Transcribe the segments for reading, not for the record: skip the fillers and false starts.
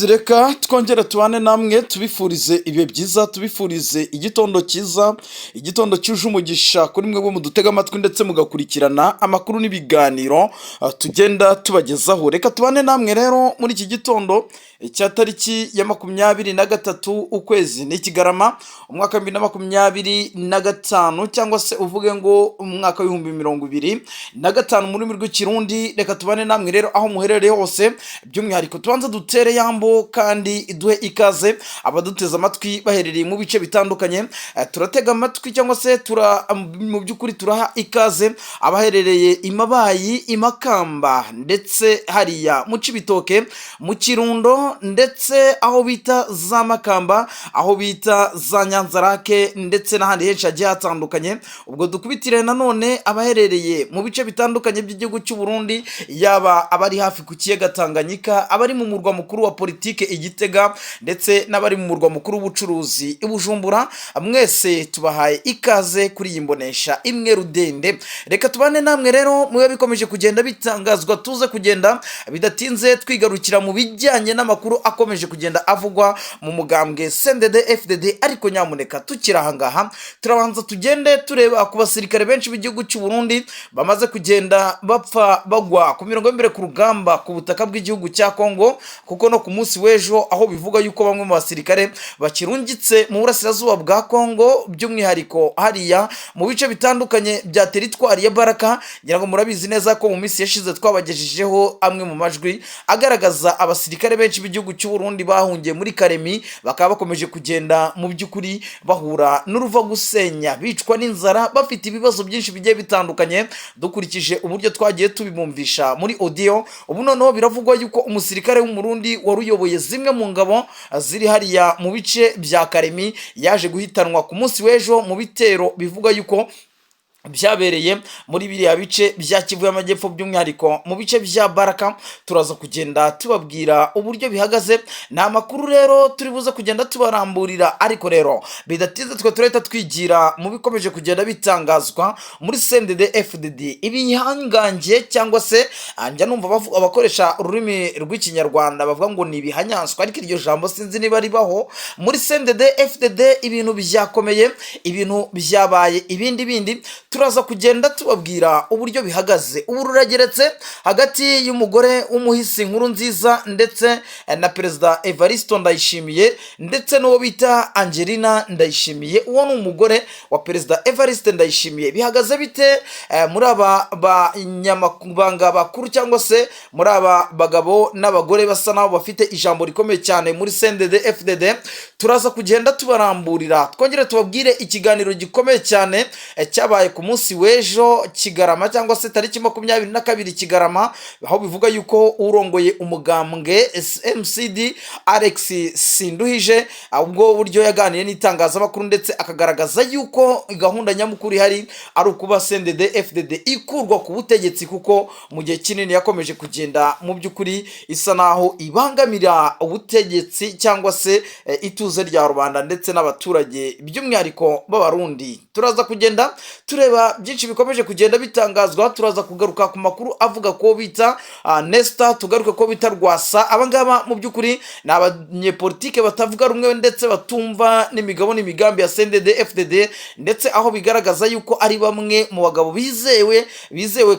Reka twongere tubane namwe tubifurize ibihe byiza, tubifurize igitondo cyiza, igitondo cyuje umugisha kuri mwe bo mudutega amatwi ndetse mugakurikirana amakuru n'ibiganiro tugenda tubagezaho. Reka tubane namwe rero muri iki gitondo cya tariki ya 23 ukwezi ni Kigarama umwaka wa 2025 cyangwa se uvuge ngo umwaka wa 2025 mu rurimi rw'ikirundi. Reka tubane namwe rero aho muherereye hose, by'umwihariko tubanza dutere yambo kandi iduhe ikaze abaduteza amatwi baherereye mu bice bitandukanye. Turatega amatwi cyangwa se mu by'ukuri turaha ikaze abaherereye Imabayi, Imakamba ndetse hariya mu Cibitoke, mu Kirundo ndetse aho bita za Makamba, aho bita za Nyanzarake ndetse n'ahandi henshi hagiye hatandukanye. Ubwo dukubitire nanone abaherereye mu bice bitandukanye by'igihugu cy'u Burundi, yaba abari hafi ku kiyaga Tanganyika, abari mu murwa mukuru wa politike Igitega ndetse n'abari mu murwa mukuru w'ubucuruzi i Bujumbura, mwese tubahaye ikaze kuri iyi mbonesha imwe rudende. Reka tubane namwe rero mwe bikomeje kugenda bitangazwa, tuze kugenda bidatinze twigarukira mu bijyanye n'amakuru akomeje kugenda avugwa mu mugambwe CNDD FDD. Ariko nyamuneka tukira ahangaha turabanza tugende tureba ku basirikare benshi b'igihugu cy'u Burundi bamaze kugenda bapfa bagwa ku mirongo y'imbere ku rugamba ku butaka bw'igihugu cya Kongo, kuko no ku munsi w'ejo aho bivuga yuko bamwe mu basirikare bakirungitse mu burasirazuba bwa Kongo, by'umwihariko hariya mu bice bitandukanye bya teritwari ya Baraka. Ngira ngo murabizi neza ko mu minsi yashize twabagejejeho amwe mu majwi agaragaza abasirikare benshi b'igihugu cy'u Burundi bahungiye muri Karemi, bakaba bakomeje kugenda mu by'ukuri bahura n'uruva gusenya, bicwa n'inzara, bafite ibibazo byinshi bigiye bitandukanye. Dukurikije uburyo twagiye tubimumvisha muri audio, ubu noneho biravugwa yuko umusirikare w'umurundi waruyoboye zimwe mu ngabo ziri hariya mu bice bya Karemi yaje guhitanwa ku munsi w'ejo mu bitero bivuga yuko byabereye muri biriya bice bya Kivu y'Amajyepfo, by'umwihariko mu bice bya Baraka. Turaza kugenda tubabwira uburyo bihagaze, ni amakuru rero turi buze kugenda tubaramburira. Ariko rero bidatinze twe turahita twigira mu bikomeje kugenda bitangazwa muri CNDD FDD. Ibihangange cyangwa se njya numva abakoresha ururimi rw'ikinyarwanda bavuga ngo ni ibihanyanswa, ariko iryo jambo sinzi niba ribaho muri CNDD FDD. Ibintu byakomeye, ibintu byabaye ibindi turaza kugenda tubabwira uburyo bihagaze. Ubu rurageretse hagati y'umugore w'umuhisi Nkurunziza ndetse na Perezida Evariste Ndayishimiye ndetse n'uwo bita Angelina Ndayishimiye. Uwo ni umugore wa Perezida Evariste Ndayishimiye. Bihagaze bite muri aba banyamabanga bakuru cyangwa se muri aba bagabo n'abagore basa naho bafite ijambo rikomeye cyane muri CNDD FDD? Turaza kugenda tubaramburira, twongere tubabwire ikiganiro gikomeye cyane cyabaye ku munsi w'ejo Kigarama cyangwa se tariki 22 Kigarama, aho bivuga yuko urongoye umugambwe MCD Alex Sinduhije ubwo buryo yaganiye n'itangazamakuru ndetse akagaragaza yuko gahunda nyamukuru ihari ari ukuba CNDD FDD ikurwa ku butegetsi, kuko mu gihe kinini yakomeje kugenda mu by'ukuri isa naho ibangamira ubutegetsi cyangwa se ituze rya rubanda ndetse n'abaturage by'umwihariko b'abarundi. Turaza kugenda tureba byinshi bikomeje kugenda bitangazwa. Turaza kugaruka ku makuru avuga ko bita Nesta, tugaruke ko bita Rwasa. Abangaba mu by'ukuri ni abanyepolitike batavuga rumwe ndetse batumva n'imigabo n'imigambi ya CNDD FDD, ndetse aho bigaragaza yuko ari bamwe mu bagabo bizewe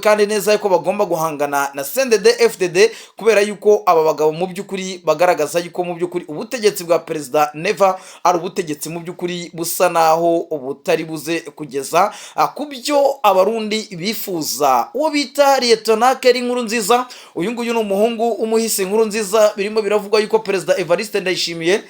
kandi neza yuko bagomba guhangana na CNDD FDD, kubera yuko aba bagabo mu by'ukuri bagaragaza yuko mu by'ukuri ubutegetsi bwa Perezida Neva ari ubutegetsi mu by'ukuri busa naho ubutari buze kugeza ku byo abarundi bifuza. Uwo bita Lieutenant Keri Nkurunziza, uyu nguyu ni umuhungu w'umuhisi Nkurunziza. Birimo biravugwa yuko Perezida Evariste Ndayishimiye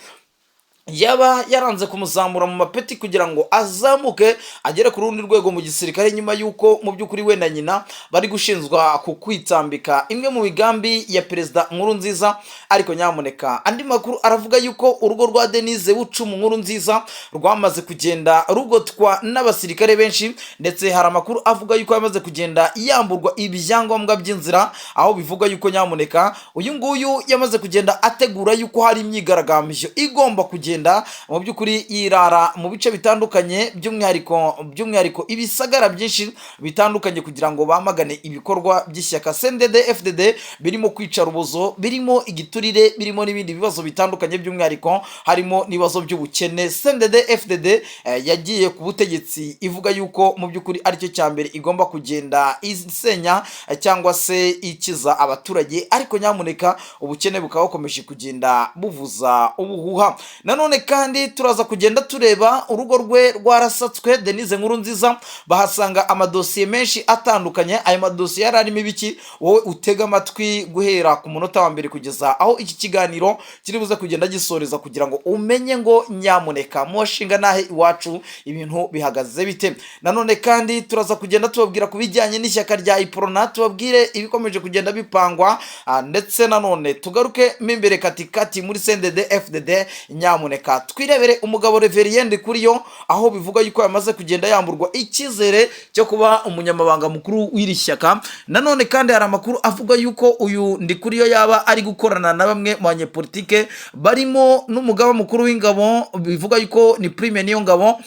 yaba yaranze kumuzamura mu mapeti kugira ngo azamuke agere ku rundi rwego mu gisirikare, nyuma yuko mu by'ukuri we na nyina bari gushinzwa ku kwitambika imwe mu migambi ya Perezida Nkurunziza. Ariko nyamuneka andi makuru aravuga yuko urugo rwa Denise Bucumu Nkurunziza rwamaze kugenda rugotwa n'abasirikare benshi, ndetse hari amakuru avuga yuko yamaze kugenda yamburwa ibyangombwa by'inzira, aho bivuga yuko nyamuneka uyu nguyu yamaze kugenda ategura yuko hari imyigaragambyo igomba kugenda kugenda mu by'ukuri yirara mu bice bitandukanye, by'umwihariko ibisagara byinshi bitandukanye kugira ngo bamagane ibikorwa by'ishyaka CNDD FDD birimo kwica rubozo, birimo igiturire, birimo n'ibindi bibazo bitandukanye, by'umwihariko harimo n'ibibazo by'ubukene. CNDD FDD yagiye ku butegetsi ivuga yuko mu by'ukuri aricyo cya mbere igomba kugenda isenya cyangwa se ikiza abaturage, ariko nyamuneka ubukene bukaba bukomeje kugenda buvuza ubuhuha. Nanone kandi turaza kugenda tureba urugo rwe rwarasatswe, Denise Nkurunziza, bahasanga amadosiye menshi atandukanye. Ayo madosiye yari arimo ibiki? Wowe utega amatwi guhera ku munota wa mbere kugeza aho iki kiganiro kiri buze kugenda gisoreza, kugira ngo umenye ngo nyamuneka mushinga nahe iwacu ibintu bihagaze bite. Nanone kandi turaza kugenda tubabwira ku bijyanye n'ishyaka rya Iprona, tubabwire ibikomeje kugenda bipangwa, ndetse nanone tugaruke imbere katikati muri CNDD FDD. Nyamuneka twirebere umugabo Reverien Ndikuriyo, aho bivuga yuko yamaze kugenda yamburwa icyizere cyo kuba umunyamabanga mukuru w'iri shyaka. Nanone kandi hari amakuru avuga yuko uyu Ndikuriyo yaba ari gukorana na bamwe mu banyepolitike barimo n'umugaba mukuru w'ingabo, bivuga yuko ni Prime Niyongabo.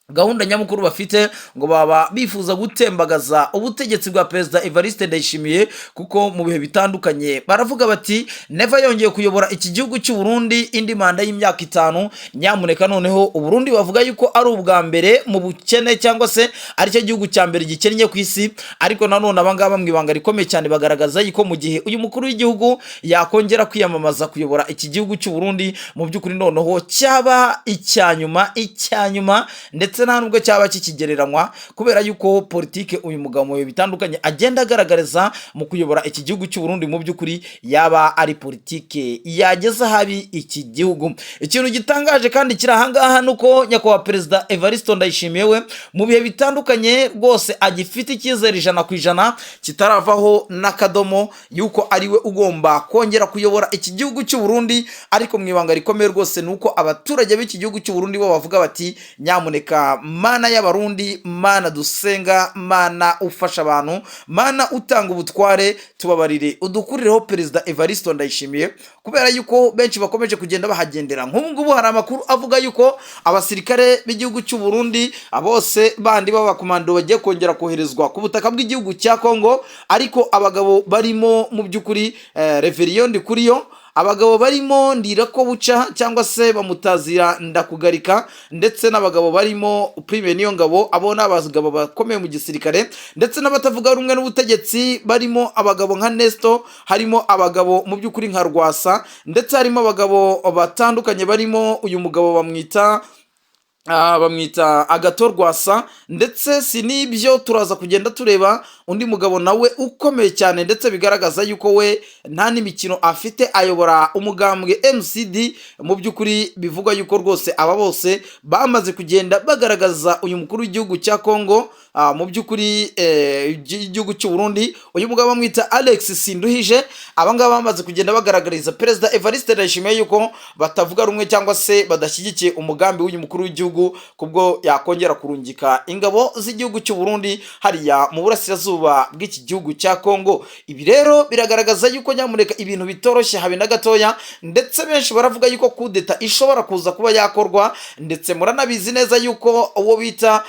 Gahunda nyamukuru bafite ngo baba bifuza gutembagaza ubutegetsi bwa Perezida Evariste Ndayishimiye, kuko mu bihe bitandukanye baravuga bati never yongeye kuyobora iki gihugu cy'u Burundi indi manda y'imyaka 5. Nyamuneka noneho u Burundi bavuga yuko ari ubwa mbere mu bukene, cyangwa se ari cyo gihugu cya mbere gikennye ku isi, ariko nanone abangaba mu ibanga rikomeye cyane bagaragaza yuko mu gihe uyu mukuru w'igihugu yakongera kwiyamamaza kuyobora iki gihugu cy'u Burundi, mu by'ukuri noneho cyaba icyanyuma ndetse nta nubwo cyaba kikigereranywa, kubera yuko politike uyu mugabo mu bitandukanye agenda agaragariza mu kuyobora iki gihugu cy'u Burundi, mu by'ukuri yaba ari politike yageza habi iki gihugu. Ikintu gitangaje kandi kiri ahangaha nuko nyakubahwa Perezida Evariste Ndayishimiye we mu bihe bitandukanye rwose agifite icyizere 100% kitaravaho n'akadomo yuko ari we ugomba kongera kuyobora iki gihugu cy'u Burundi, ariko mu ibanga rikomeye rwose nuko abaturage b'iki gihugu cy'u Burundi bo bavuga bati nyamuneka Mana y'abarundi, Mana dusenga, Mana ufasha abantu, Mana utanga ubutware, tubabarire udukurireho Perezida Evariste Ndayishimiye, kubera yuko benshi bakomeje kugenda bahagendera. Nk'ubu ngubu hari amakuru avuga yuko abasirikare b'igihugu cy'u Burundi bose bandi b'abakomando bagiye kongera koherezwa ku butaka bw'igihugu cya Kongo, ariko abagabo barimo mu by'ukuri Reverien Ndikuriyo, abagabo barimo Ndirako Buca cyangwa se bamutazira Ndakugarika, ndetse n'abagabo barimo Prime Niyongabo, abo n'abagabo bakomeye mu gisirikare, ndetse n'abatavuga rumwe n'ubutegetsi barimo abagabo nka Nesto, harimo abagabo mu by'ukuri nka Rwasa, ndetse harimo abagabo batandukanye barimo uyu mugabo bamwita Agathon Rwasa. Ndetse si n'ibyo, turaza kugenda tureba undi mugabo nawe ukomeye cyane, ndetse bigaragaza yuko we nta n'imikino afite, ayobora umugambwe MCD. Mu by'ukuri bivuga yuko rwose aba bose bamaze kugenda bagaragaza uyu mukuru w'igihugu cya Kongo, mu by'ukuri igihugu cy'u Burundi, uyu mugabo bamwita Alex Sinduhije. Abangaba bamaze kugenda bagaragariza Perezida Evariste Ndayishimiye yuko batavuga rumwe cyangwa se badashyigikiye umugambi w'uyu mukuru w'igihugu, kubwo yakongera kurungika ingabo z'igihugu cy'u Burundi hariya mu burasirazuba bw'iki gihugu cya Kongo. Ibi rero biragaragaza yuko nyamuneka ibintu bitoroshye habe na gatoya, ndetse benshi baravuga yuko kudeta ishobora kuza kuba yakorwa, ndetse muranabizi neza yuko uwo bita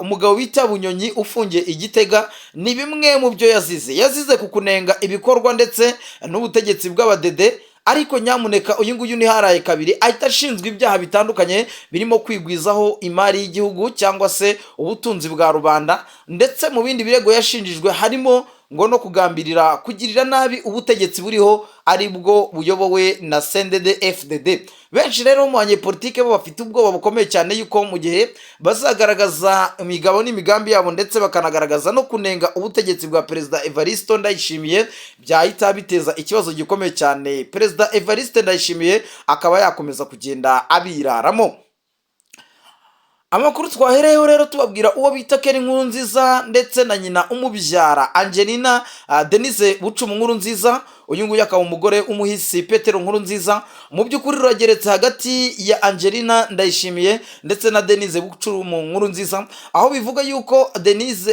umugabo bita Bunyonyi ufungiye Igitega, ni bimwe mu byo yazize kukunenga ibikorwa ndetse n'ubutegetsi bw'abadede. Ariko nyamuneka uyu nguyu ni haraye kabiri ahita ashinzwe ibyaha bitandukanye birimo kwigwizaho imari y'igihugu cyangwa se ubutunzi bwa rubanda, ndetse mu bindi birego yashinjijwe harimo ngo no kugambirira kugirira nabi ubutegetsi buriho ari bwo buyobowe na CNDD FDD. Benshi rero mu banyepolitike bo bafite ubwoba bukomeye cyane yuko mu gihe bazagaragaza imigabo n'imigambi yabo, ndetse bakanagaragaza no kunenga ubutegetsi bwa Perezida Evariste Ndayishimiye, byahita biteza ikibazo gikomeye cyane. Perezida Evariste Ndayishimiye akaba yakomeza kugenda abiraramo. Amakuru twahereyeho rero tubabwira uwo bita Keri Nkurunziza ndetse na nyina umubyara Angelina Denise Bucuma Nkurunziza. uyu nguyu akaba umugore w'umuhisi Petero Nkurunziza, mu by'ukuri rurageretse hagati ya Angelina Ndayishimiye ndetse na Denise Bucumi Nkurunziza, aho bivuga yuko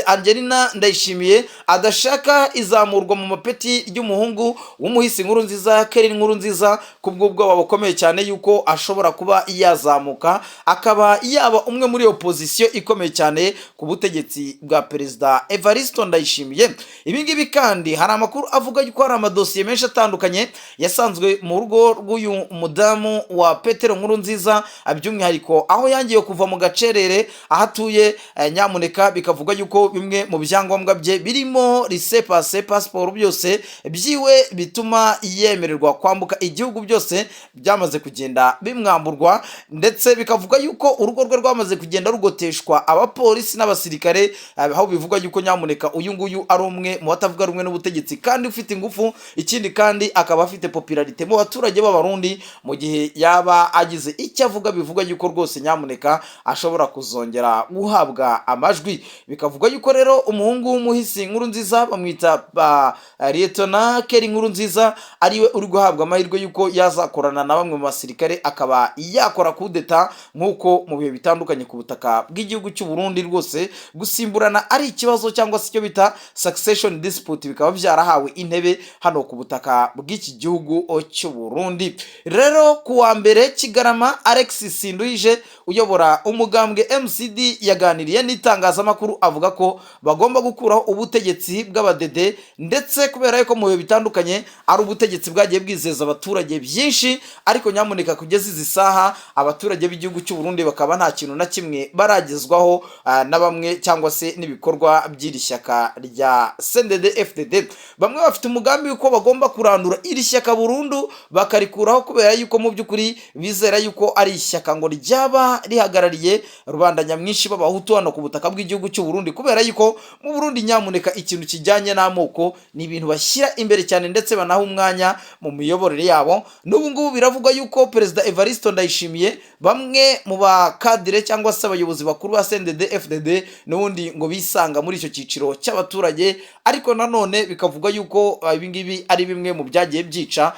Angelina Ndayishimiye adashaka izamurwa mu mapeti ry'umuhungu w'umuhisi Nkurunziza Keri Nkurunziza, kubw'ubwoba bukomeye cyane yuko ashobora kuba yazamuka akaba yaba umwe muri opposition ikomeye cyane ku butegetsi bwa Perezida Evariste Ndayishimiye. Ibi ngibi kandi hari amakuru avuga yuko hari amadosiye menshi atandukanye yasanzwe mu rugo rw'uyu mudamu wa Petero Nkurunziza, by'umwihariko aho yangiye kuva mu gacerere aho atuye, nyamuneka bikavuga yuko bimwe mu byangombwa bye birimo risepase passport byose byiwe bituma yemererwa kwambuka igihugu byose byamaze kugenda bimwamburwa, ndetse bikavuga yuko urugo rwe rwamaze kugenda rugoteshwa abapolisi n'abasirikare, aho bivuga yuko nyamuneka uyu nguyu ari umwe mu batavuga rumwe n'ubutegetsi kandi ufite ingufu, ikindi kandi akaba afite popularite mu baturage b'abarundi. Mu gihe yaba agize icyo avuga bivuga yuko rwose nyamuneka ashobora kuzongera guhabwa amajwi. Bikavuga yuko rero umuhungu w'umuhisi Nkurunziza bamwita Lieutenant Keri Nkurunziza ariwe uri guhabwa amahirwe yuko yazakorana na bamwe mu basirikare akaba yakora kudeta, nk'uko mu bihe bitandukanye ku butaka bw'igihugu cy'u Burundi rwose gusimburana ari ikibazo cyangwa se icyo bita succession dispute, bikaba byarahawe intebe hano ku butaka bw'iki gihugu cy'u Burundi. Rero ku wa mbere Kigarama Alexis Sinduhije uyobora umugambwe MCD yaganiriye n'itangazamakuru avuga ko bagomba gukuraho ubutegetsi bw'abadede, ndetse kubera yuko mu bihe bitandukanye ari ubutegetsi bwagiye bwizeza abaturage byinshi, ariko nyamuneka kugeza izi saha abaturage b'igihugu cy'u Burundi bakaba nta kintu na kimwe baragezwaho na bamwe cyangwa se n'ibikorwa by'iri shyaka rya CNDD-FDD. Bamwe bafite umugambi yuko bagomba kurandura iri shyaka burundu bakarikuraho, kubera yuko mu by'ukuri bizera yuko ari ishyaka ngo ryaba rihagarariye rubanda nyamwinshi b'abahutu hano ku butaka bw'igihugu cy'u Burundi, kubera yuko mu Burundi nyamuneka ikintu kijyanye n'amoko ni ibintu bashyira imbere cyane ndetse banaha umwanya mu miyoborere yabo. N'ubu ngubu biravugwa yuko Perezida Evariste Ndayishimiye bamwe mu bakadire cyangwa se abayobozi bakuru ba CNDD-FDD n'ubundi ngo bisanga muri icyo cyiciro cy'abaturage, ariko nanone bikavuga yuko ibi ngibi ari bimwe mu byagiye byica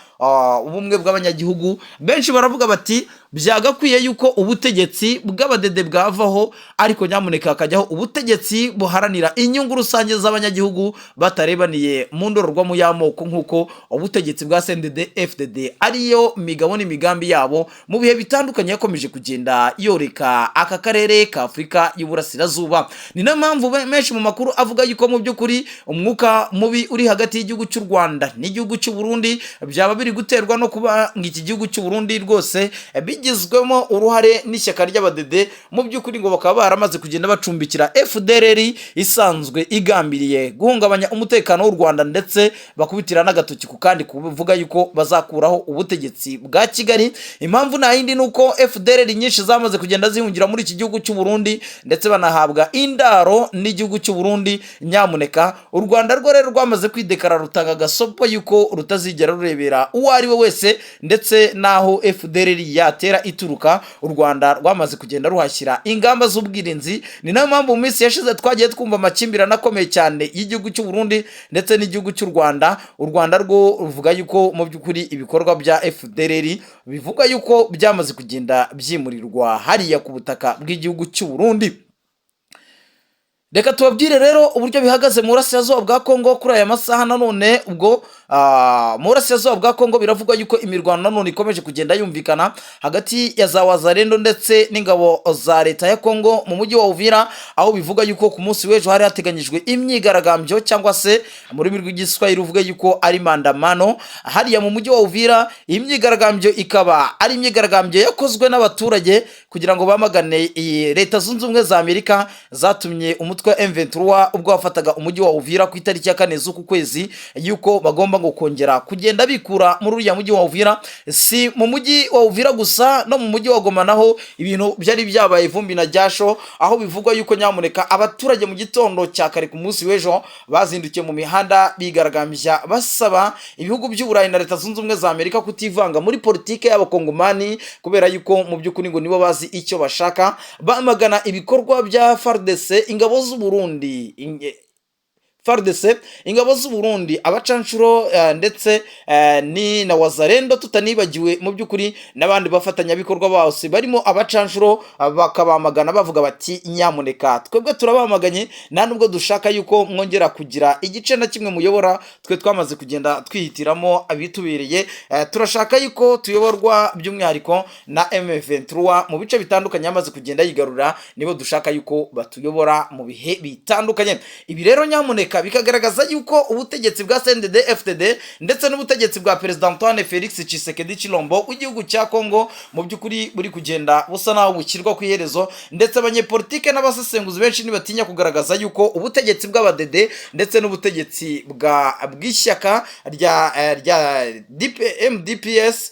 ubumwe bw'abanyagihugu. Benshi baravuga bati byagakwiye yuko ubutegetsi bw'abadede bwavaho, ariko nyamuneka hakajyaho ubutegetsi buharanira inyungu rusange z'abanyagihugu batarebaniye mu ndorerwamo y'amoko, nk'uko ubutegetsi bwa CNDD-FDD ariyo migabo n'imigambi yabo mu bihe bitandukanye yakomeje kugenda yoreka aka karere ka Afurika y'Uburasirazuba. Ni nayo mpamvu menshi mu makuru avuga yuko mu by'ukuri umwuka mubi uri hagati y'igihugu cy'u Rwanda n'igihugu cy'u Burundi byaba biri guterwa no kuba iki gihugu cy'u Burundi rwose bigizwemo uruhare n'ishyaka ry'abadede. Mu by'ukuri ngo bakaba baramaze kugenda bacumbikira FDLR isanzwe igambiriye guhungabanya umutekano w'u Rwanda, ndetse bakubitira n'agatoki ku kandi kuvuga yuko bazakuraho ubutegetsi bwa Kigali. Impamvu nta yindi nuko FDLR nyinshi zamaze kugenda zihungira muri iki gihugu cy'u Burundi, ndetse banahabwa indaro n'igihugu cy'u Burundi. Nyamuneka u Rwanda rwo rero rwamaze kwidekara rutanga gasopo yuko rutazigera rurebera uwo ari we wese, ndetse naho FDLR yatera ituruka u Rwanda rwamaze kugenda ruhashyira ingamba z'ubwirinzi. Ni nayo mpamvu mu minsi yashize twagiye twumva amakimbirane akomeye cyane y'igihugu cy'u Burundi ndetse n'igihugu cy'u Rwanda. U Rwanda rwo ruvuga yuko mu by'ukuri ibikorwa bya FDLR bivuga yuko byamaze kugenda byimurirwa hariya ku butaka bw'igihugu cy'u Burundi. Reka tubabwire rero uburyo bihagaze mu burasirazuba bwa Kongo kuri aya masaha. Nanone ubwo mu burasirazuba bwa Kongo biravugwa yuko imirwano nanone ikomeje kugenda yumvikana hagati ya za Wazalendo ndetse n'ingabo za leta ya Kongo mu mujyi wa Uvira, aho bivuga yuko ku munsi w'ejo hari hateganyijwe imyigaragambyo cyangwa se mu rurimi rw'igiswahili uvuga yuko ari mandamano hariya mu mujyi wa Uvira. Iyi myigaragambyo ikaba ari imyigaragambyo yakozwe n'abaturage kugira ngo bamagane leta zunze ubumwe za Amerika zatumye umutwe wa M23 ubwo wafataga umujyi wa Uvira ku itariki ya 4 z'uku kwezi yuko bagomba ngo kongera kugenda bikura muri uriya mujyi wa Uvira. Si mu mujyi wa Uvira gusa no mu mujyi wa Goma naho ibintu byari byabaye ivumbi na jasho, aho bivugwa yuko nyamuneka abaturage mu gitondo cya kare ku munsi w'ejo bazindukiye mu mihanda bigaragambya basaba ibihugu by'Uburayi na leta zunze ubumwe za Amerika kutivanga muri politike y'abakongomani, kubera yuko mu by'ukuri ngo nibo bazi icyo bashaka. Bamagana ibikorwa bya FARDC ingabo z'u Burundi FARDC, ingabo z'u Burundi, abacanshuro ndetse ni na Wazalendo, tutanibagiwe mu by'ukuri n'abandi bafatanyabikorwa bose barimo abacanshuro, bakabamagana bavuga bati nyamuneka twebwe turabamaganye, nta nubwo dushaka yuko mwongera kugira igice na kimwe muyobora, twe twamaze kugenda twihitiramo abitubereye, turashaka yuko tuyoborwa by'umwihariko na M23 mu bice bitandukanye amaze kugenda yigarura, nibo dushaka yuko batuyobora mu bihe bitandukanye. Ibi rero nyamuneka bikagaragaza yuko ubutegetsi bwa CNDD-FDD ndetse n'ubutegetsi bwa Perezida Antoine Felix Tshisekedi Tshilombo w'igihugu cya Kongo mu by'ukuri buri kugenda busa naho bushyirwa ku iherezo, ndetse abanyepolitike n'abasesenguzi benshi ntibatinya kugaragaza yuko ubutegetsi bw'abadede ndetse n'ubutegetsi bw'ishyaka rya MDPS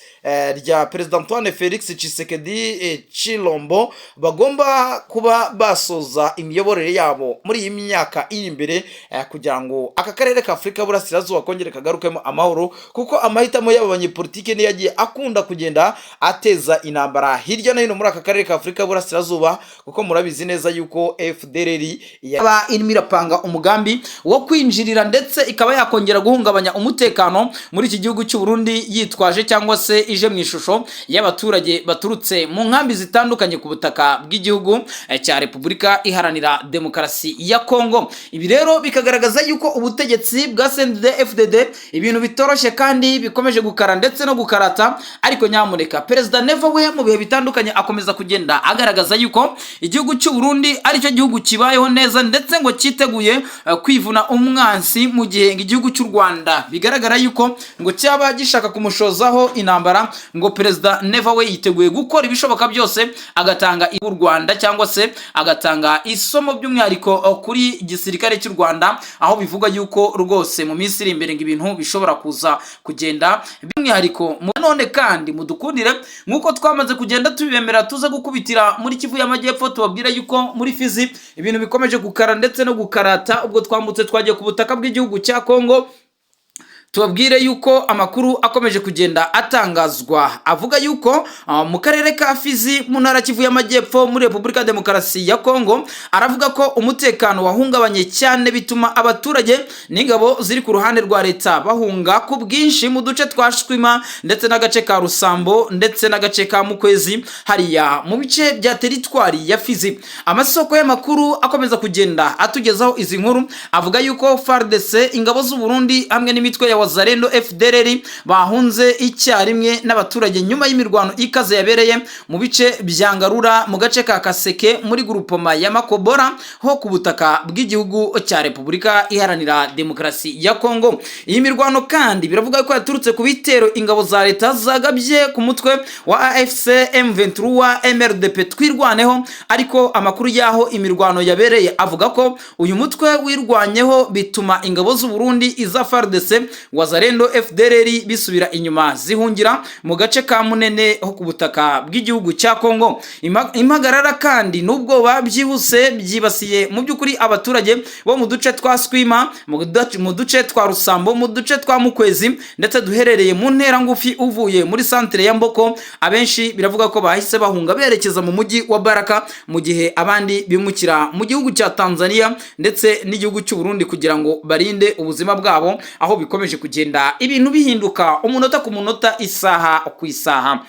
rya Perezida Antoine Felix Tshisekedi Tshilombo bagomba kuba basoza imiyoborere yabo muri iyi myaka iri imbere, kugira ngo aka karere ka Afurika Burasirazuba kongere kagarukemo amahoro, kuko amahitamo y'aba banyepolitike niyo yagiye akunda kugenda ateza intambara hirya no hino muri aka karere ka Afurika Burasirazuba, kuko murabizi neza yuko FDLR yaba irimo irapanga umugambi wo kwinjirira ndetse ikaba yakongera guhungabanya umutekano muri iki gihugu cy'u Burundi, yitwaje cyangwa se ije mu ishusho y'abaturage baturutse mu nkambi zitandukanye ku butaka bw'igihugu cya Repubulika Iharanira Demokarasi ya Kongo. Ibi rero bikagaragaza yuko ubutegetsi bwa CNDD-FDD ibintu bitoroshye kandi bikomeje gukara ndetse no gukarata, ariko nyamuneka Perezida Neva we mu bihe bitandukanye akomeza kugenda agaragaza yuko igihugu cy'u Burundi ari cyo gihugu kibayeho neza ndetse ngo cyiteguye kwivuna umwansi, mu gihe igihugu cy'u Rwanda bigaragara yuko ngo cyaba gishaka kumushozaho intambara, ngo Perezida Neva we yiteguye gukora ibishoboka byose agatanga u Rwanda cyangwa se agatanga isomo by'umwihariko kuri gisirikare cy'u Rwanda, aho bivuga yuko rwose mu minsi iri imbere ngo ibintu bishobora kuza kugenda by'umwihariko. None kandi mudukundire nk'uko twamaze kugenda tubibemera tuza gukubitira muri Kivu y'Amajyepfo, tubabwira yuko muri Fizi ibintu bikomeje gukara ndetse no gukarata, ubwo twambutse twagiye ku butaka bw'igihugu cya Kongo. Tubabwire yuko amakuru akomeje kugenda atangazwa avuga yuko mu karere ka Fizi mu ntara Kivu y'Amajyepfo muri Repubulika Demokarasi ya Kongo, aravuga ko umutekano wahungabanye cyane, bituma abaturage n'ingabo ziri ku ruhande rwa leta bahunga ku bwinshi mu duce twa Shwima ndetse n'agace ka Rusambo ndetse n'agace ka Mukwezi hariya mu bice bya teritwari ya Fizi. Amasoko y'amakuru akomeza kugenda atugezaho izi nkuru avuga yuko FARDC, ingabo z'u Burundi hamwe n'imitwe ya Wazalendo FDLR bahunze icyarimwe n'abaturage nyuma y'imirwano ikaze yabereye mu bice bya Ngarura mu gace ka Kaseke muri grupoma ya Makobora ho ku butaka bw'igihugu cya Repubulika Iharanira Demokarasi ya Kongo. Iyi mirwano kandi biravuga ko yaturutse ku bitero ingabo za leta zagabye ku mutwe wa AFC M23 MRDP twirwaneho, ariko amakuru yaho imirwano yabereye avuga ko uyu mutwe wirwanyeho bituma ingabo z'u Burundi, iza FARDC, Wazalendo FDLR bisubira inyuma zihungira mu gace ka Munene ho ku butaka bw'igihugu cya Kongo. Impagarara kandi nubwo babyihuse byibasiye mu by'ukuri abaturage bo mu duce twa Shwima, mu duce twa Rusambo, mu duce twa Mukwezi ndetse duherereye mu ntera ngufi uvuye muri centre ya Mboko. Abenshi biravuga ko bahise bahunga berekeza mu mujyi wa Baraka, mu gihe abandi bimukira mu gihugu cya Tanzania ndetse n'igihugu cy'u Burundi kugira ngo barinde ubuzima bwabo, aho bikomeje kugenda ibintu bihinduka umunota ku munota, isaha ku isaha.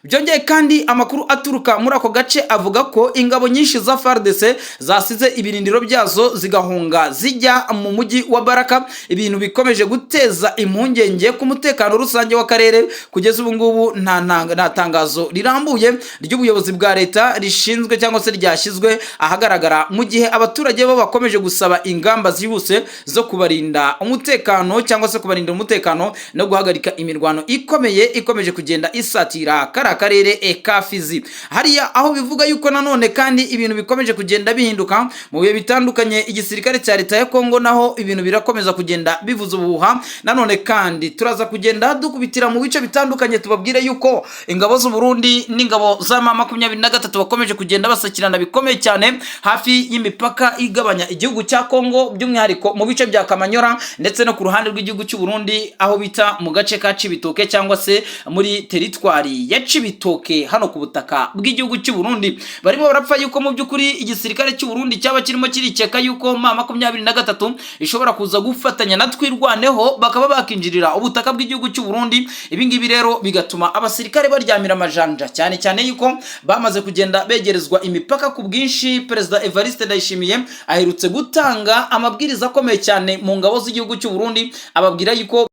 Byongeye kandi amakuru aturuka muri ako gace avuga ko ingabo nyinshi za FARDC zasize ibirindiro byazo zigahunga zijya mu mujyi wa Baraka, ibintu bikomeje guteza impungenge ku mutekano rusange w'akarere. Kugeza ubu ngubu nta tangazo rirambuye ry'ubuyobozi bwa leta rishinzwe cyangwa se ryashyizwe ahagaragara, mu gihe abaturage bo bakomeje gusaba ingamba zihuse zo kubarinda umutekano cyangwa se kubarinda umutekano no guhagarika imirwano ikomeje kugenda isatira akarere ka Fizi hariya, aho bivuga yuko nanone kandi ibintu bikomeje kugenda bihinduka mu bihe bitandukanye. Igisirikare cya leta ya Kongo naho ibintu birakomeza kugenda bivuza ubuhuha. Nanone kandi turaza kugenda dukubitira mu bice bitandukanye, tubabwire yuko ingabo z'u Burundi n'ingabo za M23 bakomeje kugenda basakirana bikomeye cyane hafi y'imipaka igabanya igihugu cya Kongo, by'umwihariko mu bice bya Kamanyora ndetse no ku ruhande rw'igihugu cy'u Burundi aho bita mu gace ka Cibitoke cyangwa se muri teritwari ya Cibitoke hano ku butaka bw'igihugu cy'u Burundi. Barimo barapfa yuko mu by'ukuri igisirikare cy'u Burundi cyaba kirimo kirikeka yuko M23 ishobora kuza gufatanya na Twirwaneho bakaba bakinjirira ubutaka bw'igihugu cy'u Burundi. Ibi ngibi rero bigatuma abasirikare baryamira amajanja cyane cyane yuko bamaze kugenda begerezwa imipaka ku bwinshi. Perezida Evariste Ndayishimiye aherutse gutanga amabwiriza akomeye cyane mu ngabo z'igihugu cy'u Burundi, ababwira yuko